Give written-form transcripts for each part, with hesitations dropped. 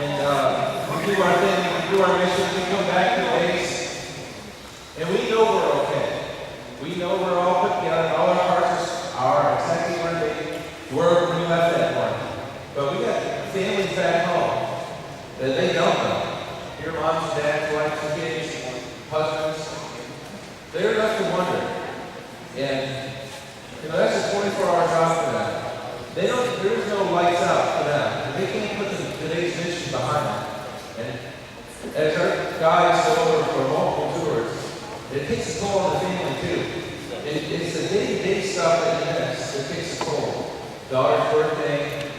And we do our thing, we do our mission, we come back to the base, and we know we're okay. We know we're all put together, all our hearts are exactly where they were when we left that morning. But we got families back home that they don't know. Your moms and dads, wives and kids, husbands, they're left to wonder. And that's a 24-hour job for them. There is no lights out for them. They can't put today's mission behind them. And as our guys go over for multiple tours, it takes a toll on the family too. It's the day-to-day stuff that you miss that takes a toll. Daughter's birthday,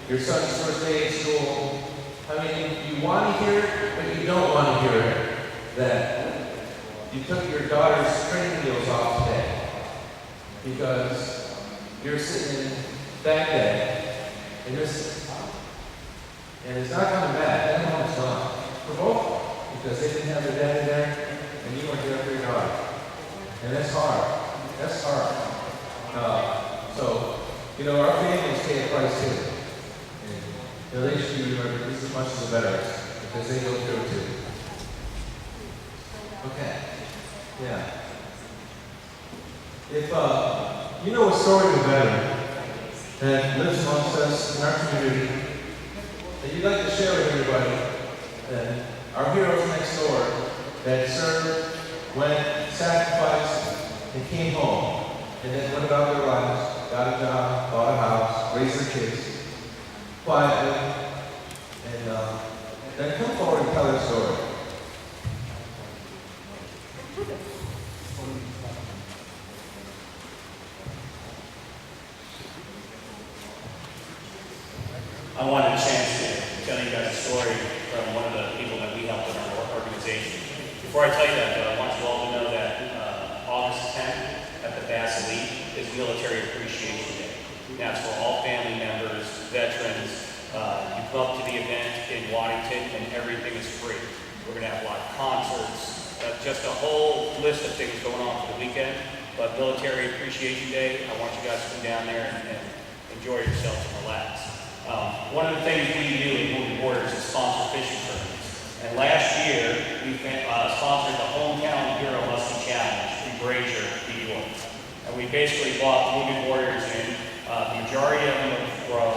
your son's first day at school. I mean, you want to hear it, but you don't want to hear it. That you took your daughter's training wheels off today because you're sitting in that day and it's not coming back. That moment's gone for both because they didn't have their daddy there and you weren't there for your daughter. And that's hard. That's hard. Our families pay a price too. And they should be remembered just as much as the veterans because they go through it too. Okay. Yeah. If you know a story of a veteran that lives amongst us in our community that you'd like to share with everybody, then our heroes next door that served, went, sacrificed, and came home, and then went about their lives, got a job, bought a house, raised their kids quietly, and then come forward and tell their story. I wanted a chance to tell you guys a story from one of the people that we helped in our organization. Before I tell you that, though, I want you all to know that August 10th at the Bass Elite is Military Appreciation Day. That's for all family members, veterans. You come up to the event in Waddington and everything is free. We're going to have a lot of concerts, just a whole list of things going on for the weekend. But Military Appreciation Day, I want you guys to come down there and enjoy yourselves and relax. One of the things we do in Moving Borders is sponsor fishing tournaments. And last year, we sponsored the Hometown Hero Muskie Challenge in Brazier, New York. And we basically brought Moving Warriors in. The majority of them were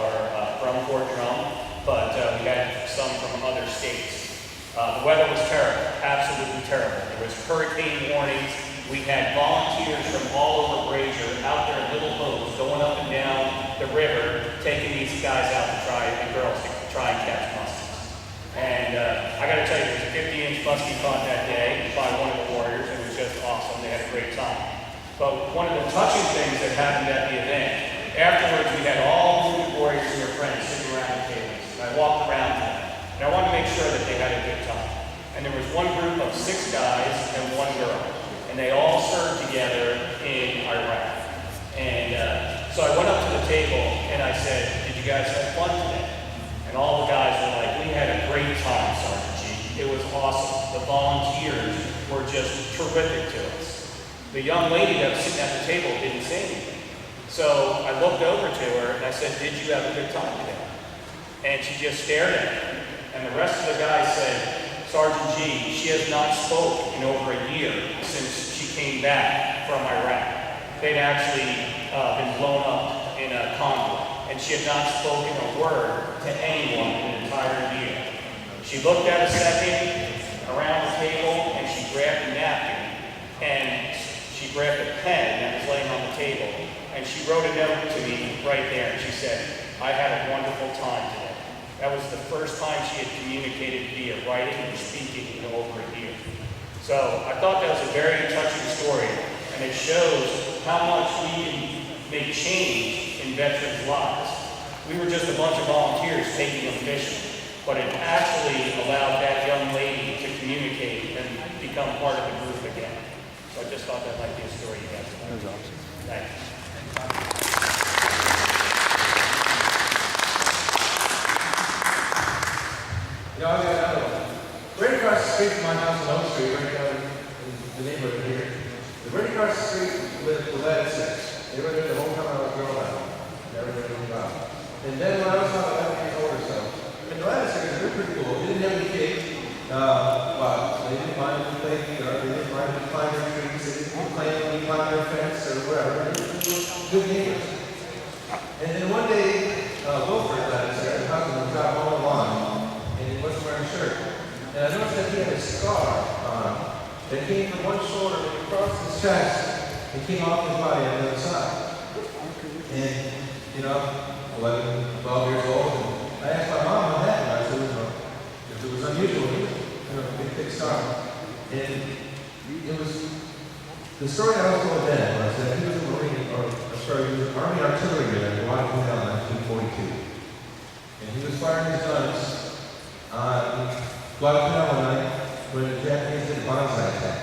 from Fort Drum, but we had some from other states. The weather was terrible, absolutely terrible. There was hurricane warnings. We had volunteers from all over Brazier out there in little boats going up and down the river, taking these guys out to try, and girls to try and catch muskies. And I got to tell you, there was a 50-inch muskie caught that day by one of the warriors. It was just awesome. They had a great time. But one of the touching things that happened at the event, afterwards we had all moving warriors and their friends sitting around the tables. And I walked around them, and I wanted to make sure that they had a good time. And there was one group of 6 guys and 1 girl. And they all served together in Iraq. And so I went up to the table and I said, "Did you guys have fun today?" And all the guys were like, "We had a great time, Sergeant G. It was awesome. The volunteers were just terrific to us." The young lady that was sitting at the table didn't say anything. So I looked over to her and I said, "Did you have a good time today?" And she just stared at me. And the rest of the guys said, "Sergeant G, she has not spoken in over a year since she came back from Iraq. They'd actually been blown up in a convoy, and she had not spoken a word to anyone in the entire year." She looked at a second around the table, and she grabbed a napkin, and she grabbed a pen that was laying on the table, and she wrote a note to me right there, and she said, "I had a wonderful time today." That was the first time she had communicated via writing and speaking in over a year. So I thought that was a very touching story, and it shows how much we can make change in veterans' lives. We were just a bunch of volunteers taking them fishing, but it actually allowed that young lady to communicate and become part of the group again. So I just thought that might be a story you guys would like. That was awesome. Thanks. I got another one. Right across the street from my house on Oak Street, right down in the neighborhood here, right across the street lived the Vet 6. They were there the whole time I was growing up. Never knew anything about it. And then when I was about 11 years old or so, and the Vet 6, they're he had a scar on that came from one shoulder and across his chest and came off his body on the other side. And, 11, 12 years old, and I asked my mom what happened. I said, it was unusual, a big, thick scar. And it was, the story I was told then was that he was a Marine, he was an Army artilleryman in Guadalcanal in 1942. And he was firing his guns on Guadalcanal one night when the Japanese did a banzai attack.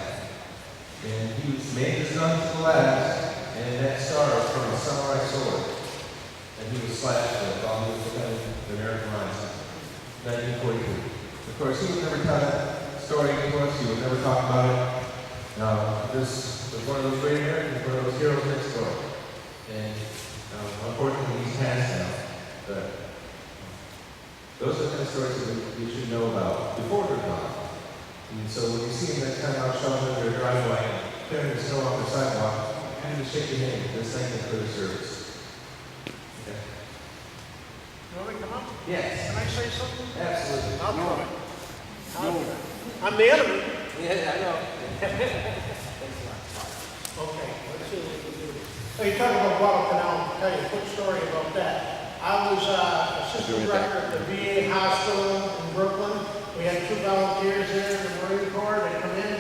And he made his guns to the last, and that scar was from a samurai sword. And he was slashed with while he was defending the American lines in 1942. Of course, he would never tell that story to us. He would never talk about it. This was one of those great Americans, one of those heroes next door. And unfortunately, he's passed now. But those are the kind of stories that we should know about before they're gone. And so when you see them next time out shoveling their driveway and clearing the snow off the sidewalk, you just shake your hand and just thank them for their service. Okay. You want me to come up? Yes. Can I say something? Absolutely. I'll try. I'm the enemy. Yeah, I know. Okay, let's see what we can do. So you talk about Guadalcanal, I'll tell you a quick story about that. I was assistant director at the VA hospital in Brooklyn. We had 2 volunteers there in the Marine Corps. They come in,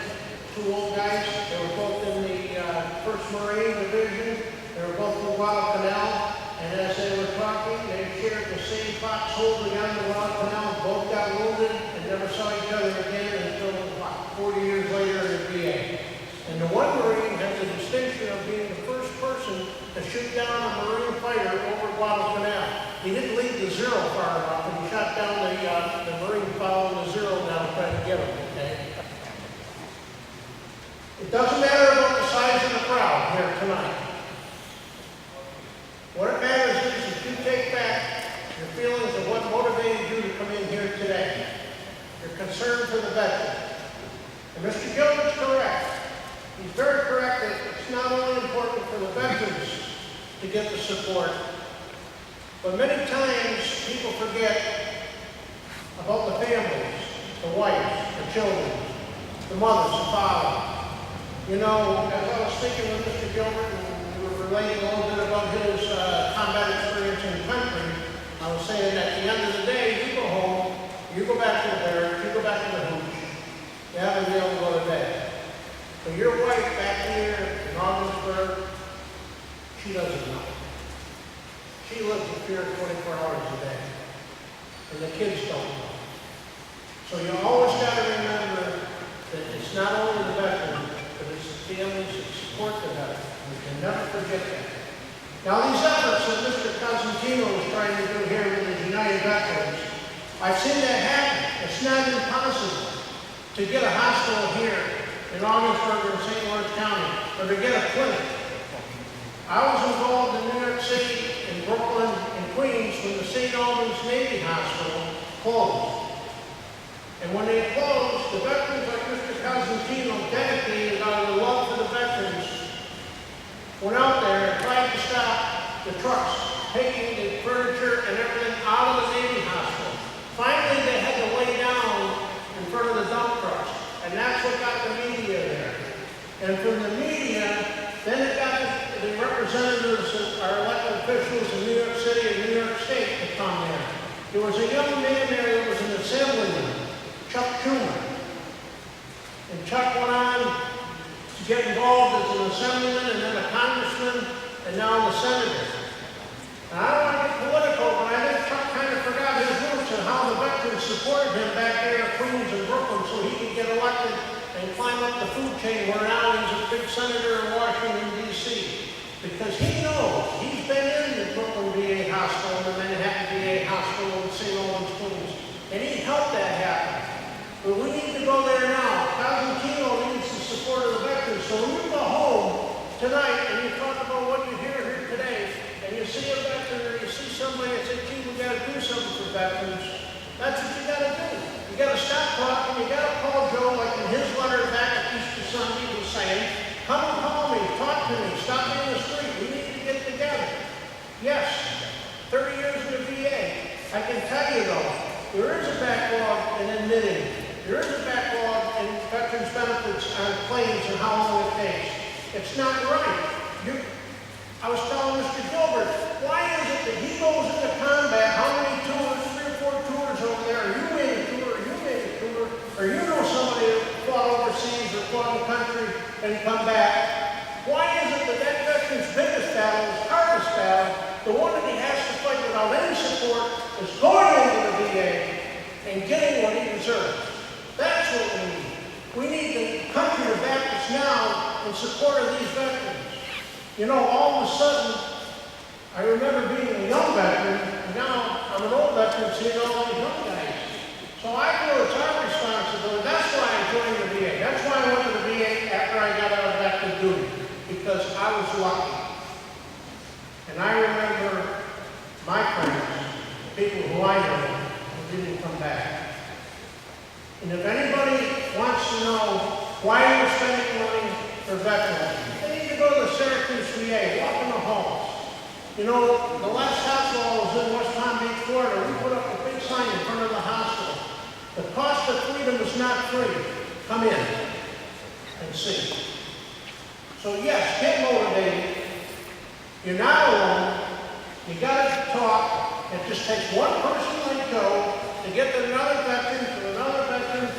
2 old guys. They were both in the 1st Marine Division. They were both from Guadalcanal. And as they were talking, they shared the same foxhole together in Guadalcanal. Both got wounded and never saw each other again until 40 years later in the VA. And the one Marine has the distinction of being the first person to shoot down a Marine fighter over Guadalcanal. He didn't leave the zero far enough, and he shot down the Marine following the zero down trying to get him, okay? It doesn't matter about the size of the crowd here tonight. What it matters is that you take back your feelings of what motivated you to come in here today. Your concern for the veteran. And Mr. Gilbert's correct. He's very correct that it's not only important for the veterans to get the support, but many times people forget about the families, the wives, the children, the mothers, the fathers. As I was speaking with Mr. Gilbert and we were relating a little bit about his combat experience in the country, I was saying that at the end of the day, you go home, you go back to the barracks, you go back to the hooch, you haven't been able to go to bed. But your wife back here in Augsburg, she doesn't know. She lives in fear 24 hours a day. And the kids don't know. So you always got to remember that it's not only the veteran, but it's the families that support the veteran. We can never forget that. Now these efforts that Mr. Cosentino is trying to do here with the United Veterans, I've seen that happen. It's not impossible to get a hospital here in Augsburg and St. Lawrence County, or to get a clinic. I was involved in New York City, in Brooklyn, and Queens when the St. Albans Navy Hospital closed. And when they closed, the veterans like Mr. Cosentino, dedicated out of the love for the veterans, went out there and tried to stop the trucks, taking the furniture and everything out of the Navy Hospital. Finally, they had to lay down in front of the dump trucks. And that's what got the media there. And from the media, then it got the representatives that are elected officials in New York City and New York State to come there. There was a young man there that was an assemblyman, Chuck Schumer. And Chuck went on to get involved as an assemblyman and then a congressman and now the senator. And I don't want to get political, but I think Chuck kind of forgot his roots and how the veterans supported him back there in Queens and Brooklyn so he could get elected and climb up the food chain where now he's a big senator in Washington, D.C. Because he knows, he's been in the Brooklyn VA Hospital, the Manhattan VA Hospital, and St. Albans, Queens, and he helped that happen. But we need to go there now. Cosentino needs the support of the veterans. So when you go home tonight and you talk about what you hear here today, and you see a veteran or you see somebody that says, gee, we got to do something for veterans, that's what you got to do. You got to stop talking. You got to call Joe, like in his letter back at Easter Sunday, he was saying, come and call me, talk to me, stop me in the street. We need to get together. Yes, 30 years in the VA. I can tell you though, there is a backlog in admitting. There is a backlog veterans benefits on claims and how long it takes. It's not right. I was telling Mr. Gilbert, why is it that he goes into combat, how many tours, 3 or 4 tours over there, you made a tour, you made a tour, or you know somebody that fought overseas or fought in the country and come back. Why is it that that veteran's biggest battle, his hardest battle, the one that he has to fight without any support, is going into the VA and getting what he deserves? That's what we need. We need the country to back us now in support of these veterans. You know, all of a sudden, I remember being a young veteran, and now I'm an old veteran seeing all these young guys. So I feel it's our responsibility. That's why I joined the VA. That's why I went to the VA after I got out of active duty, because I was lucky. And I remember my friends, people who I know, who didn't come back. And if anybody wants to know why we're spending money for veterans, they need to go to the Syracuse VA, walk in the halls. You know, the last hospital was in West Palm Beach, Florida. We put up a big sign in front of the hospital. The cost of freedom is not free. Come in and see. So yes, get motivated. You're not alone. You got to talk. It just takes one person like Joe to get to another veteran,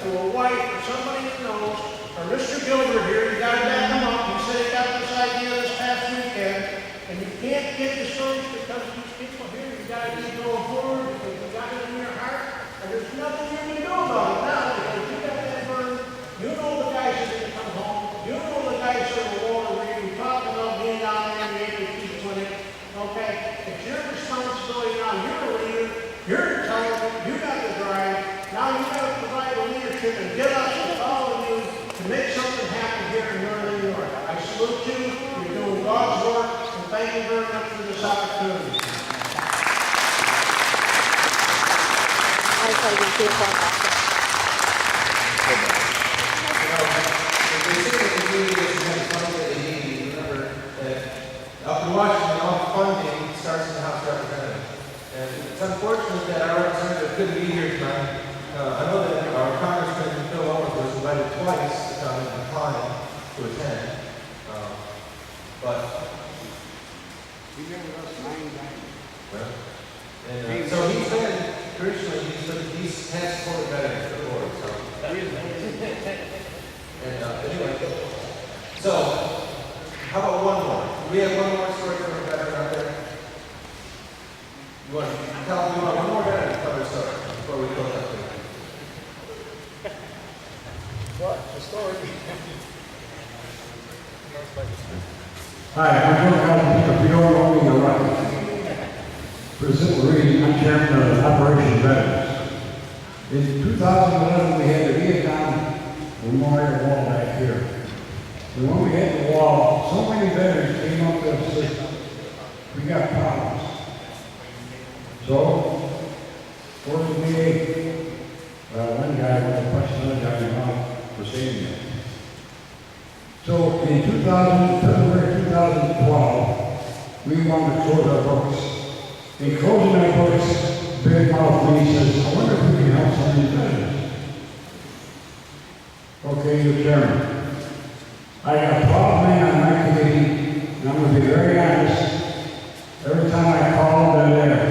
to a wife, or somebody that knows, or Mr. Gilbert here. You got to back him up. He said he got this idea this past weekend, and you can't get discouraged because these people here. You got to keep going forward because you got it in your heart, and there's nothing you can do about it now because you got that burden. You know the guys that didn't come home. You know the guys that were Walter Reed. We talked about being down there in the APT clinic. Okay, it's your responsibility now. You're a leader. You're intelligent. You got the drive. Now you got to provide the leadership and get us to follow you to make something happen here in Northern New York. I salute you. You're doing God's work, and thank you very much for this opportunity. Up in Washington, all funding starts in the House of Representatives. And it's unfortunate that our representative couldn't be here tonight. I know that our Congressman Phil Owens was invited twice to come and declined to attend. But He been with us 9 times. well, and so he's been traditionally he's has supported veterans for the board. So and anyway, so how about one more? Do we have one more story from a veteran out there? You want to tell me one more veteran to cover story before we close up here? What? The story? Hi, I'm Joe Calvin. If you don't know me, you're right. For a simple reason, I'm chairman of Operation Veterans. In 2011, we had the Vietnam Memorial Wall back here. And when we had the wall, so many veterans came up to us and said, we got problems. So, fortunately, one guy went to punch another guy in the mouth for saving him. So in February 2012, we wanted to close our books. In closing our books, Big Mouth me says, I wonder if we can help some of these veterans. Okay, you're chairman. I got 12 men on my committee, and I'm going to be very honest. Every time I call them, they're there.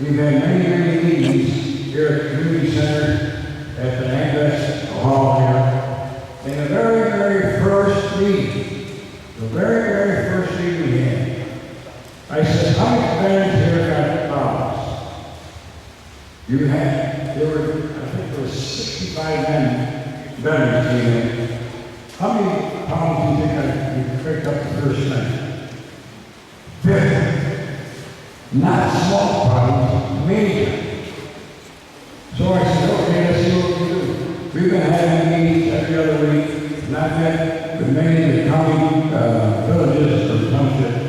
We've had many meetings here at the community center, at the Ambest Hall here. And the very first meeting, we had, I said, how many veterans here got problems? You had, I think there were 65 veterans came in. How many problems do you think you picked up the first night? 50. Not small problems, major. So I said, okay, let's see what we do. We've been having meetings every other week, and I've met with many of the county villages or townships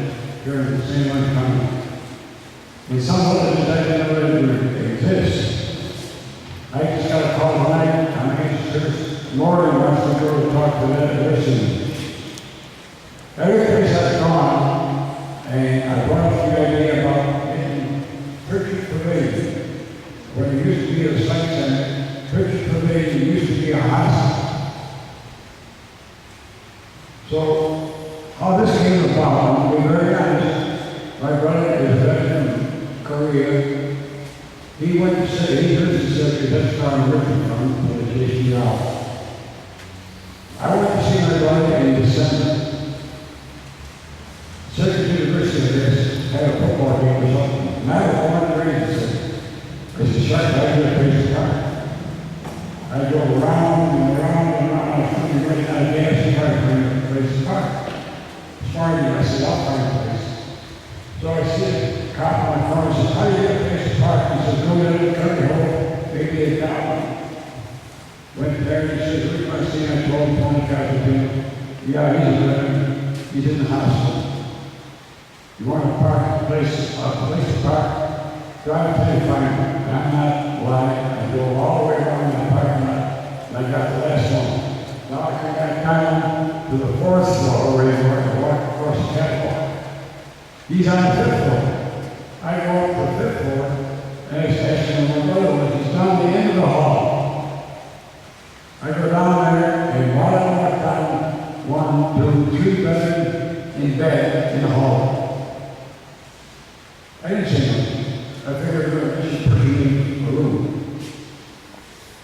here in the St. Louis County. And some villages I didn't know that exist. I just got a call tonight, I'm anxious. Lauren wants to go to talk to that person. Every place I've gone, and I brought up the idea about getting Purchase Pavilion, where it used to be a site center, Pritchard Pavilion used to be a hospital. So, how this came about, I'm being very honest, my brother is a veteran from Korea. He went to say, he lives in Secretary, that's where I'm working from, for the JCR. I went to see my brother in December. Secretary University of this had a football game or something. And I was born and raised in Secretary. It's a sharp idea to raise the car. I go around and around and around. I was finally running out of gas and trying to raise the car. I said, I'll find a place. So I see a cop on my phone and says, how do you get a place to park? He says, go down to the country hole, maybe $1. Went there and he says, we're going to see him. I told him, Tony Cosby. Yeah, he's a veteran. He's in the hospital. You want to park a place to park? Drive to the fire. I'm not lying. I go all the way around the parking lot and I got the last one. Now I come back down to the 4th floor where I walk across the catwalk. He's on the 5th floor. I go up to the 5th floor and I ask my brother was. He's down the end of the hall. I go down there and while I walk down 1, 2, 3 veterans in bed in the hall. I didn't say nothing. I figured we were just pushing in a room.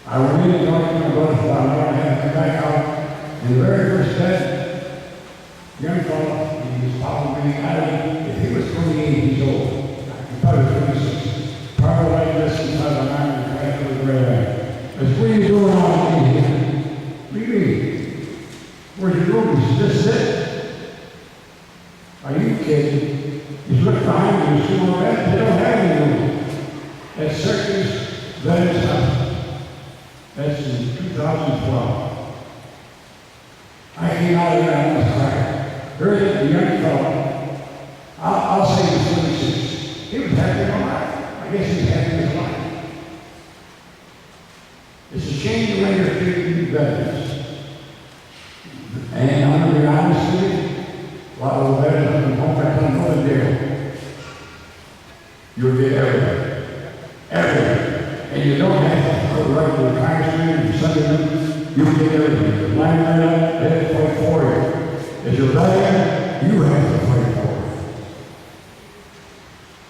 I went in and talked to my brother for about an hour and a half, come back out, and the very first bed, young fellow, he was probably, if he was 28 years old, he probably was 26, probably like this inside the arm and back to the gray eye. I said, what are you doing out here? What do you mean? Where's your room? He said, this is it. Are you kidding? You look behind you, you see more beds, they don't have any room. At Circus Veterans Hospital. That's in 2012. I came out of there and I was tired. There's a young fellow. I'll say he's 26. He was happy in life. I guess he's happy in his life. It's a shame the way you're treating veterans. And I'm going to be honest with you, a lot of the veterans in home, I don't know the deal. You'll get everywhere. Everywhere. And you don't have to go right to the congressman and something. You'll get everything. The line right up, they fight for you. As you're veteran, you have to fight for it.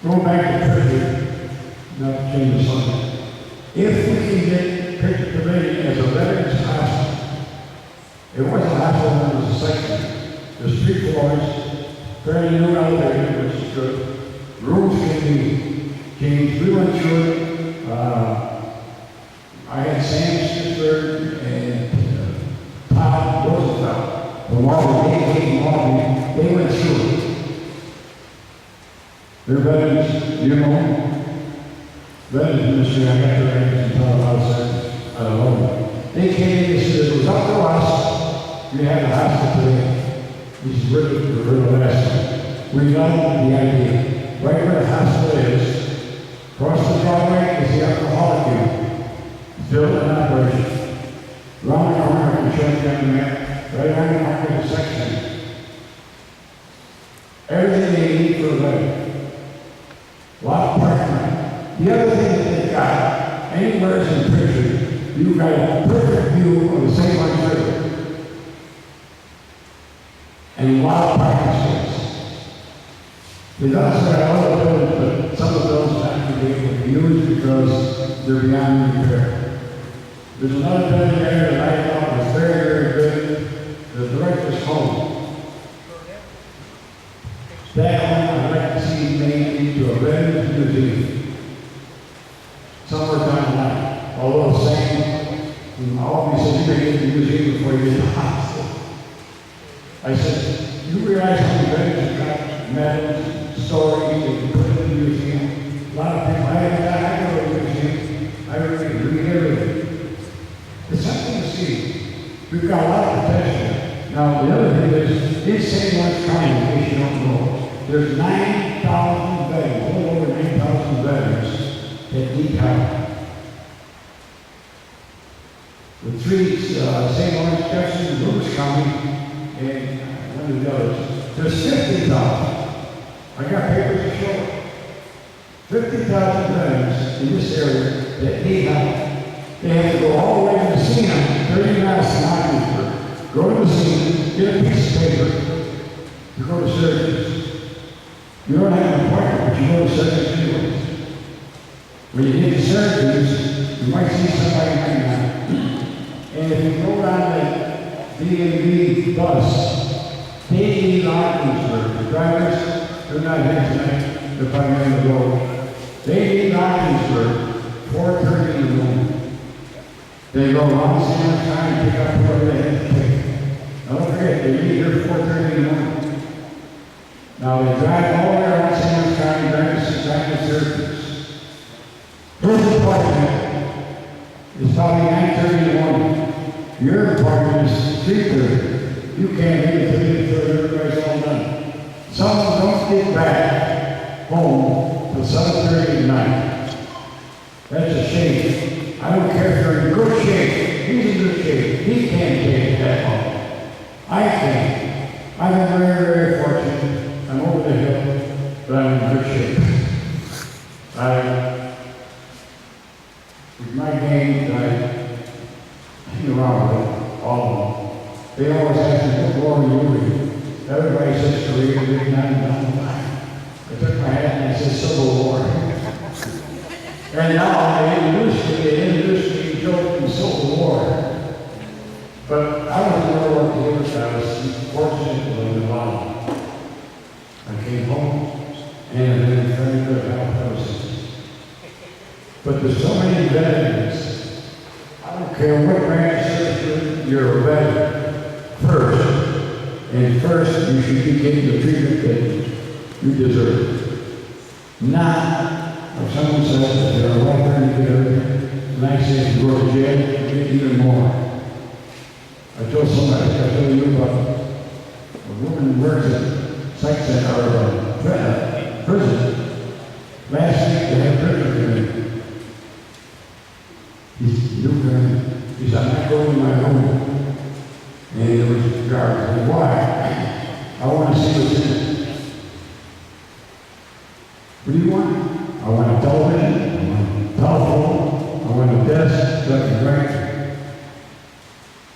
Go back to Pritchard, not to change the subject. If we can get Pritchard Pavilion as a veterans hospital, it wasn't a hospital, it was a section. There's 3 floors, fairly new elevator, which is good. Rooms can be changed. We went through it. I had Sam Stitzer and Todd Roosevelt from Albany, they went through it. They're veterans, you know. Veterans ministry, I got the records and tell about it. I don't know. They came in and said, it was up to us. We had a hospital today. This is really the last one. We got the idea. Right where the hospital is, across the driveway is the alcoholic unit. Still in operation. Around the corner, I can show you down the map. Right around the corner is a section. Everything they need for a veteran. A lot of parking lot. The other thing that they've got, anywhere in Pritchard, you've got a perfect view of the St. Lawrence River. And a lot of parking space. There's also other buildings, but some of those not going to be able to be used because they're beyond repair. There's another building there that I thought was very, very good, the director's home. That one I'd like to see made into a veterans museum. Somewhere down the line. Although saying, Albany said, you may get the museum before you get the hospital. I said, you realize how many veterans have got medals, stories, they can put in the museum. A lot of people, I go to the museum, I read everything. It's something to see. We've got a lot of potential. Now, the other thing is, in St. Lawrence County, in case you don't know, there's 9,000 veterans, a little over 9,000 veterans that need help. The 3, St. Lawrence, Jefferson, Lewis County, and one of the others, there's 50,000. I got papers to show it. 50,000 veterans in this area that need help. They have to go all the way to the scene, 30 miles from Ogdensburg. Go to the scene, get a piece of paper, to go to surgeons. You don't have an appointment, but you go to surgeons anyways. When you get to surgeons, you might see somebody hanging out. And if you go down the D&B bus, they leave Ogdensburg. The drivers, they're not here tonight, they're probably on the road. They leave Ogdensburg 4:30 in the morning. They go around San Francisco and pick up whoever they have to pick. Now don't forget, they leave here 4:30 in the morning. Now they drive all the way around San Francisco and drive to surgeons. His appointment is probably 9:30 in the morning. Your appointment is 3:30. You can't leave it until everybody's all done. Some of them don't get back home till 7:30 at night. That's a shame. I don't care if they're in good shape. He's in good shape. He can't take it that long. I can. I've been very, very fortunate. I'm over the hill, but I'm in good shape. With my games, I hang around with all of them. They always ask me, what war are you in? Everybody says Korea, Vietnam, down the line. I took my hat and I said Civil War. And now they introduced me to joke in Civil War. But I was in World War II, I was fortunate to live in London. I came home and I've been very good health process. But there's so many veterans. I don't care what branch of service you're a veteran. First, you should be getting the treatment that you deserve. Not, if someone says that they're a weapon and and I say if you go to jail, you get even more. I told somebody, I told you about a woman who works at psych center or prison. Last week they had prisoner in. He said, I'm not going to my room. And there was a guard. I said, why? I want to see what's in it. What do you want? I want a television, I want a telephone, I want a desk, so I can drink.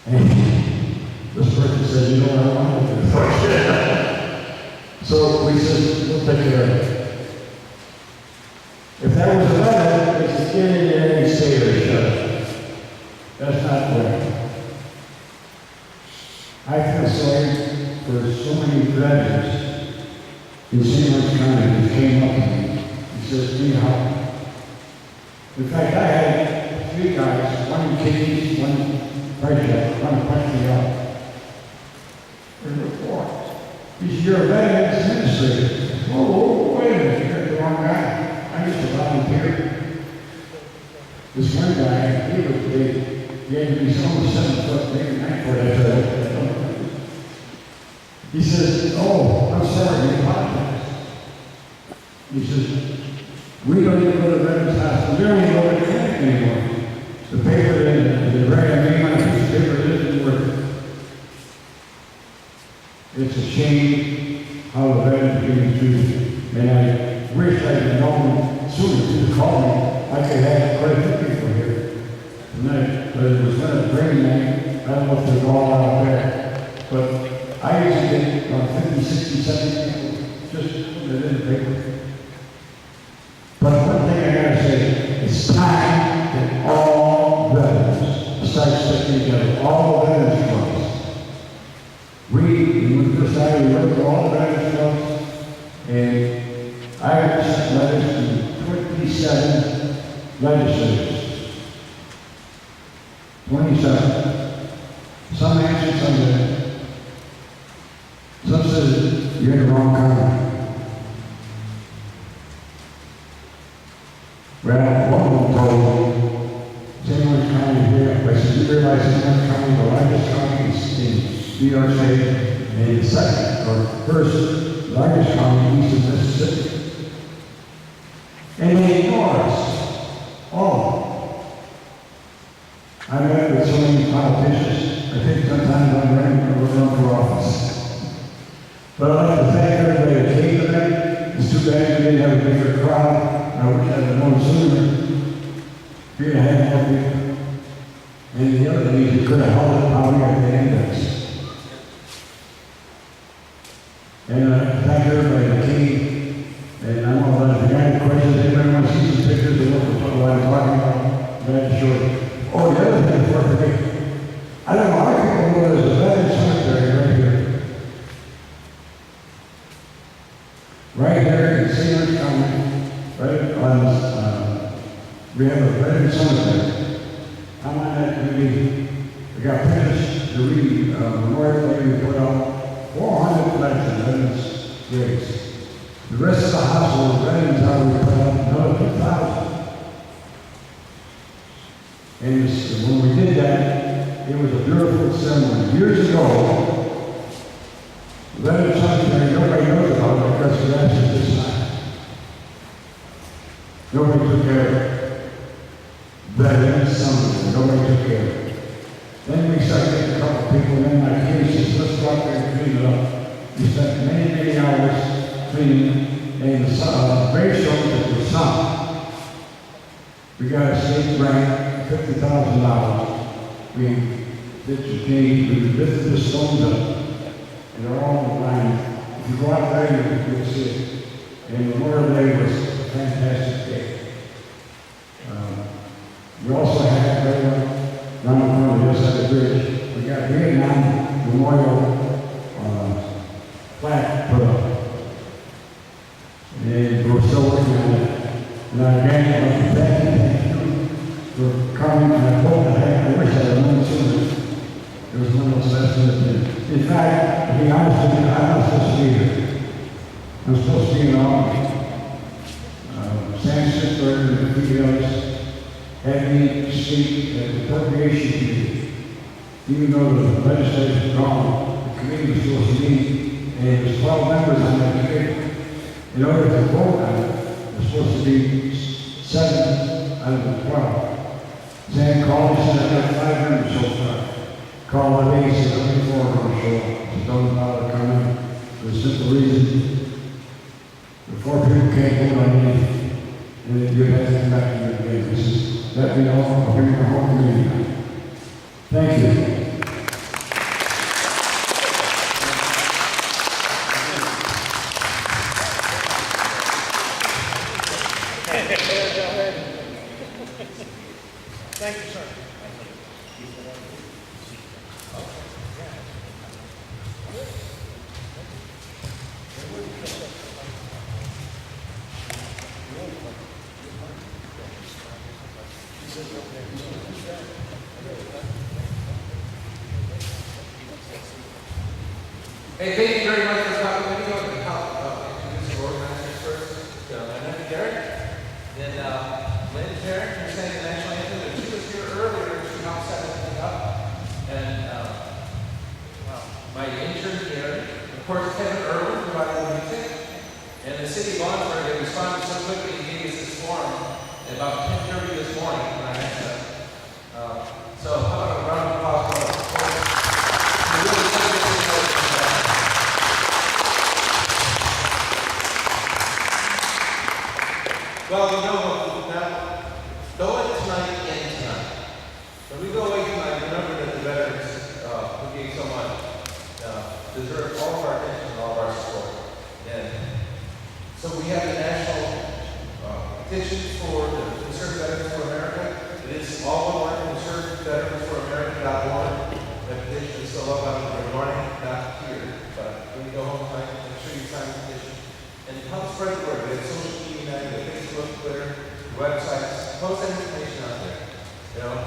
And this person said, you know what I want? So we said, we'll take care of it. If that was a letter, it's a get in there and stay there, shut it. That's not the way. I feel sorry for so many veterans in St. Louis County who came up to me. He says, need help. In fact, I had 3 guys, one in kidneys, one cardiac, one punched me out. There's a 4. He said, you're a veteran administrator. Whoa, wait a minute, you're the wrong guy. I used to volunteer. This one guy, he was big. He had to be almost 7 foot, maybe 9 foot after. He says, oh, I'm sorry, you apologize. He says, we don't even go to Veterans Hospital. We don't even go to the clinic anymore. The paper, the regular name on a piece of paper isn't worth it. It's a shame how the veterans are being treated. And I wish I had known sooner to call me. I could have quite a few people here tonight. But it was one of the brain night. I don't know if they're all out there. But I used to get 50, 60, 70 people just put it in the paper. But one thing I gotta say, it's time that all veterans start sticking together, all veterans clubs. When we first started, we worked with all the veterans clubs, and I have sent letters to 27 legislators. 27. Some answered, some didn't. Some says, you're in the wrong country. Well, one of them told me, St. Louis County here, I said, you realize St. Louis County, the largest county in New York State, and the second, or first largest county east of Mississippi. And they ignore us. All. I met with so many politicians, I think sometimes I'm running for office. But I'd like to thank everybody that came tonight. It's too bad we didn't have a bigger crowd. I wish I had known sooner. 3.5 more people. could have held it probably at the index. And thank everybody that came. And I don't know if you got any questions, anybody want to see some pictures of what I'm talking about? Glad to show you. Oh, the other thing before I forget, I don't know, a lot of people know there's a veteran cemetery right here. Right here in St. County, right on, we have a veteran cemetery. I'm on that committee. We got finished the Memorial Day, we put out 400 flags in veterans' graves. The rest of the household veterans are we put out another 2,000. And when we did that, it was a beautiful ceremony. Years ago, the veterans cemetery, nobody knows about it because the rest is this time. Nobody took care of it. Veterans cemetery, nobody took care of it. Then we started getting a couple of people, and then my kid says, let's go out there and clean it up. We spent many, many hours cleaning, and the gravestone that was sunk. We got a state grant, $50,000. We did the gate, we lifted the stones up, and they're all in line. If you go out there, you'll see it. And Memorial Day was a fantastic day. We also had right around the corner, just at the bridge, we got Vietnam Memorial flag put up. And we're still working on it. And again, I'd like to thank you for coming. And I hope I wish I had known sooner. It was one of those lessons. In fact, to be honest with you, I'm not supposed to be here. I'm supposed to be in August. Sam Sister and the PDLs had me speak at the appropriation committee. Even though the legislature was gone, the committee was supposed to meet, and there's 12 members on that committee. In order to vote on it, there's supposed to be 7 out of the 12. Sam called and said, I got 5 members so far. Called the lady and said, only 4 are going to show up. So don't bother coming. For the simple reason, the 4 people can't vote on anything. And then you have to come back to your again. This is, let me know, I'll bring your whole committee. Thank you. Thank you, sir. Hey, thank you very much for coming. Let me go and introduce the organizers first. Linda Garrett, then Lynn Garrett, who sang the national anthem, and she was here earlier. She helped set everything up. And my intern Gary, of course, Kevin Irwin provided the music, and the city of Lawrenceburg, they responded so quickly and gave us this form at about 10:30 this morning when I asked them. So how about a round of applause for us? Well, you know, now, going tonight and tonight. When we go away tonight, remember that the veterans who gave so much deserve all of our attention and all of our support. And so we have the national petition for the Concerned Veterans for America. It is all over concernedveteransforamerica.org. That petition is still up on the morning, not here. But when you go home tonight, make sure you sign the petition. And help spread the word. We have social media, we have Facebook, Twitter, websites. Post that information out there. You know,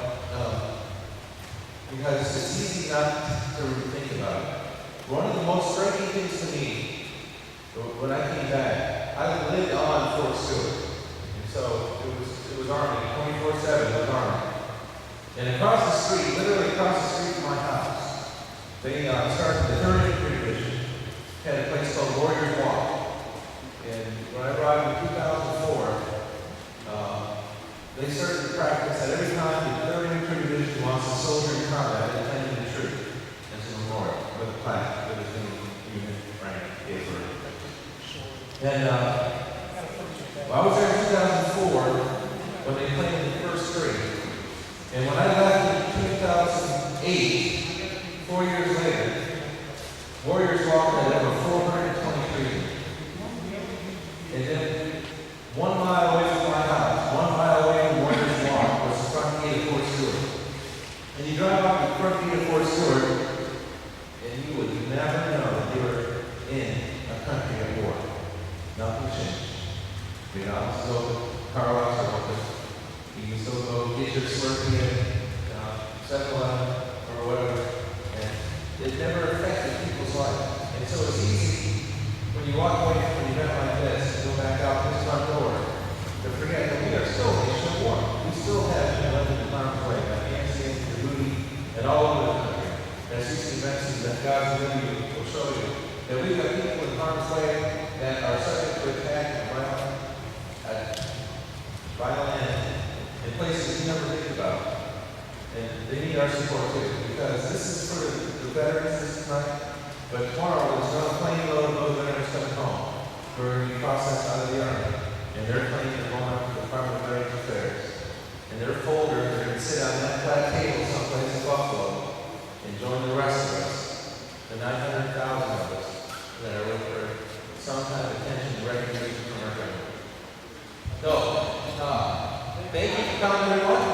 because it's easy not to think about it. One of the most striking things to me, when I came back, I lived on Fort Stewart. And so it was Army, 24/7, it was Army. And across the street, literally across the street from my house, they started the 3rd Infantry Division, had a place called Warriors Walk. And when I arrived in 2004, they started to practice that every time the 3rd Infantry Division wants a soldier in combat, they attended the troop as a memorial with a plaque with his name, unit, rank, Gilbert. And I was there in 2004 when they played in the first 3. And when I left in 2000, 8, 4 years later, Warriors walking at over 423. And then 1 mile away from my house, 1 mile away from Warriors Walk, was the front gate of Fort Stewart. And you drive up the front gate of Fort Stewart, and you would never know that you were in a country at war. Nothing changed. The office is open, car lots are open. You can still go get your Slurpee at 7-Eleven or whatever. And it never affected people's lives. And so it's easy when you walk away from an event like this, go back out this front door, to forget that we are still a nation of war. We still have been living in harm's way, Afghanistan, Djibouti, and all over the country. And I see some messages that God's video will show you that we've got people in harm's way that are subject to attack and violent in places you never think about. And they need our support too, because this is for the veterans this night, but tomorrow there's another plane load of those veterans coming home who are going to be processed out of the Army. And their planes are going up to the Department of Veterans Affairs. And their folders are going to sit on that flat table someplace in Buffalo and join the rest of us, the 900,000 of us that are looking for some kind of attention and recognition from our government. So, thank you for coming, everyone,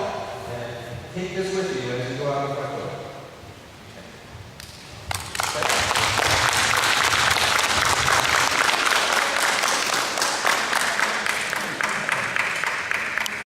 and take this with you as